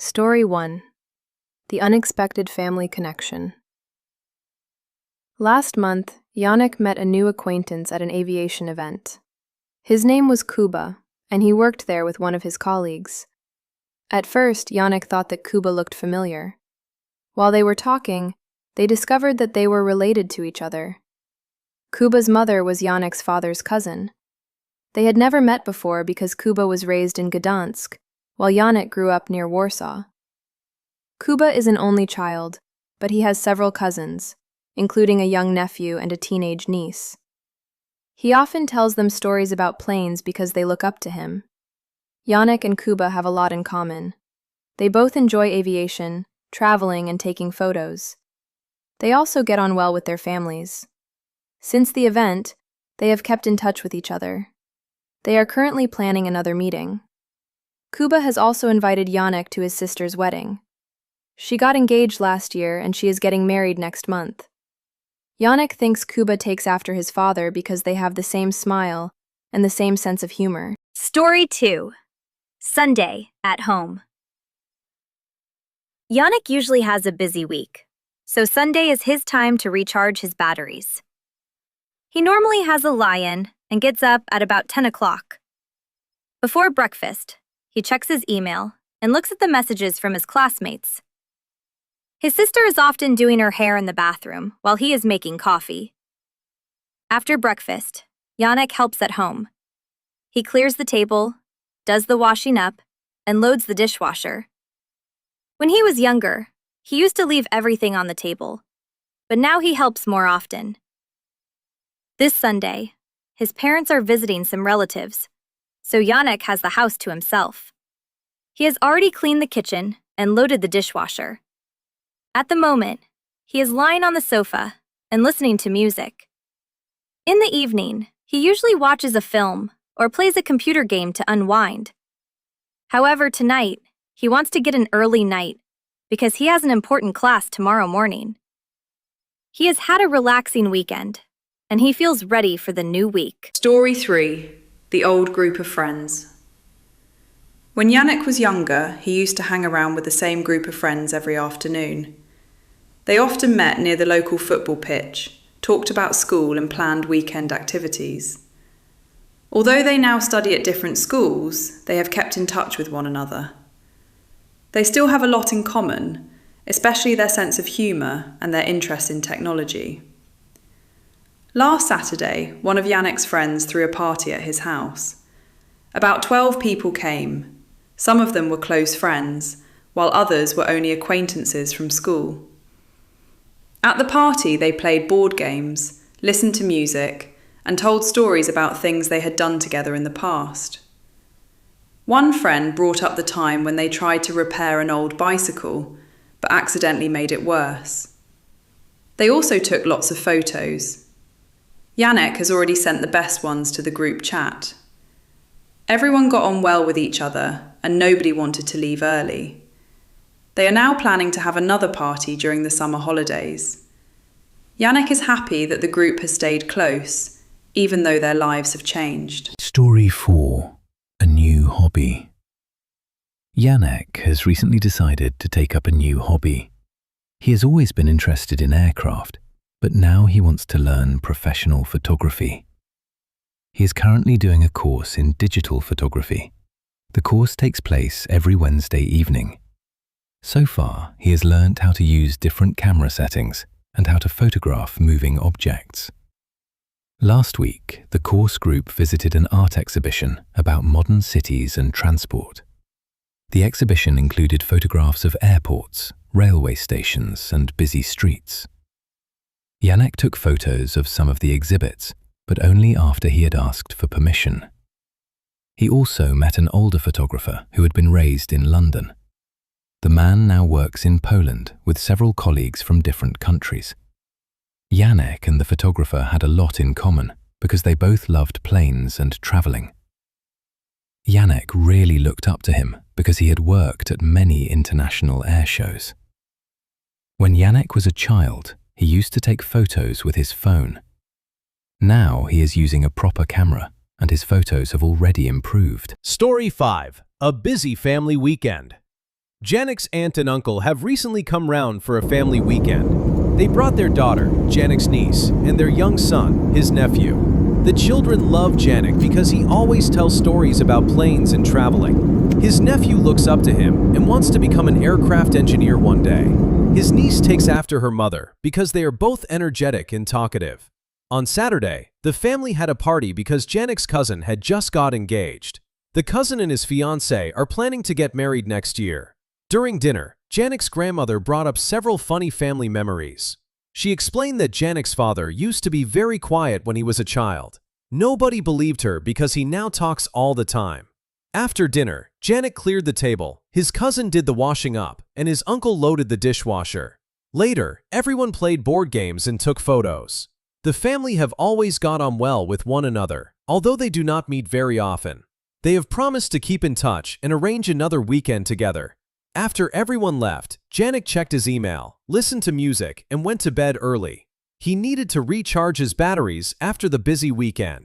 Story 1. The Unexpected Family Connection. Last month, Janek met a new acquaintance at an aviation event. His name was Kuba, and he worked there with one of his colleagues. At first, Janek thought that Kuba looked familiar. While they were talking, they discovered that they were related to each other. Kuba's mother was Janek's father's cousin. They had never met before because Kuba was raised in Gdansk, while Janek grew up near Warsaw. Kuba is an only child, but he has several cousins, including a young nephew and a teenage niece. He often tells them stories about planes because they look up to him. Janek and Kuba have a lot in common. They both enjoy aviation, traveling, and taking photos. They also get on well with their families. Since the event, they have kept in touch with each other. They are currently planning another meeting. Kuba has also invited Janek to his sister's wedding. She got engaged last year and she is getting married next month. Janek thinks Kuba takes after his father because they have the same smile and the same sense of humor. Story 2. Sunday at home. Janek usually has a busy week, so Sunday is his time to recharge his batteries. He normally has a lie-in and gets up at about 10 o'clock. Before breakfast, he checks his email and looks at the messages from his classmates. His sister is often doing her hair in the bathroom while he is making coffee. After breakfast, Janek helps at home. He clears the table, does the washing up, and loads the dishwasher. When he was younger, he used to leave everything on the table, but now he helps more often. This Sunday, his parents are visiting some relatives, so Janek has the house to himself. He has already cleaned the kitchen and loaded the dishwasher. At the moment, he is lying on the sofa and listening to music. In the evening, he usually watches a film or plays a computer game to unwind. However, tonight, he wants to get an early night because he has an important class tomorrow morning. He has had a relaxing weekend, and he feels ready for the new week. Story 3. The Old Group of Friends. When Janek was younger, he used to hang around with the same group of friends every afternoon. They often met near the local football pitch, talked about school and planned weekend activities. Although they now study at different schools, they have kept in touch with one another. They still have a lot in common, especially their sense of humour and their interest in technology. Last Saturday, one of Janek's friends threw a party at his house. About 12 people came. Some of them were close friends, while others were only acquaintances from school. At the party, they played board games, listened to music, and told stories about things they had done together in the past. One friend brought up the time when they tried to repair an old bicycle, but accidentally made it worse. They also took lots of photos. Janek has already sent the best ones to the group chat. Everyone got on well with each other, and nobody wanted to leave early. They are now planning to have another party during the summer holidays. Janek is happy that the group has stayed close, even though their lives have changed. Story 4. A new hobby. Janek has recently decided to take up a new hobby. He has always been interested in aircraft, but now he wants to learn professional photography. He is currently doing a course in digital photography. The course takes place every Wednesday evening. So far, he has learnt how to use different camera settings and how to photograph moving objects. Last week, the course group visited an art exhibition about modern cities and transport. The exhibition included photographs of airports, railway stations, and busy streets. Janek took photos of some of the exhibits, but only after he had asked for permission. He also met an older photographer who had been raised in London. The man now works in Poland with several colleagues from different countries. Janek and the photographer had a lot in common because they both loved planes and travelling. Janek really looked up to him because he had worked at many international air shows. When Janek was a child, he used to take photos with his phone. Now he is using a proper camera, and his photos have already improved. Story 5. A busy family weekend. Janek's aunt and uncle have recently come round for a family weekend. They brought their daughter, Janek's niece, and their young son, his nephew. The children love Janek because he always tells stories about planes and traveling. His nephew looks up to him and wants to become an aircraft engineer one day. His niece takes after her mother because they are both energetic and talkative. On Saturday, the family had a party because Janek's cousin had just got engaged. The cousin and his fiancée are planning to get married next year. During dinner, Janek's grandmother brought up several funny family memories. She explained that Janek's father used to be very quiet when he was a child. Nobody believed her because he now talks all the time. After dinner, Janek cleared the table, his cousin did the washing up, and his uncle loaded the dishwasher. Later, everyone played board games and took photos. The family have always got on well with one another, although they do not meet very often. They have promised to keep in touch and arrange another weekend together. After everyone left, Janek checked his email, listened to music, and went to bed early. He needed to recharge his batteries after the busy weekend.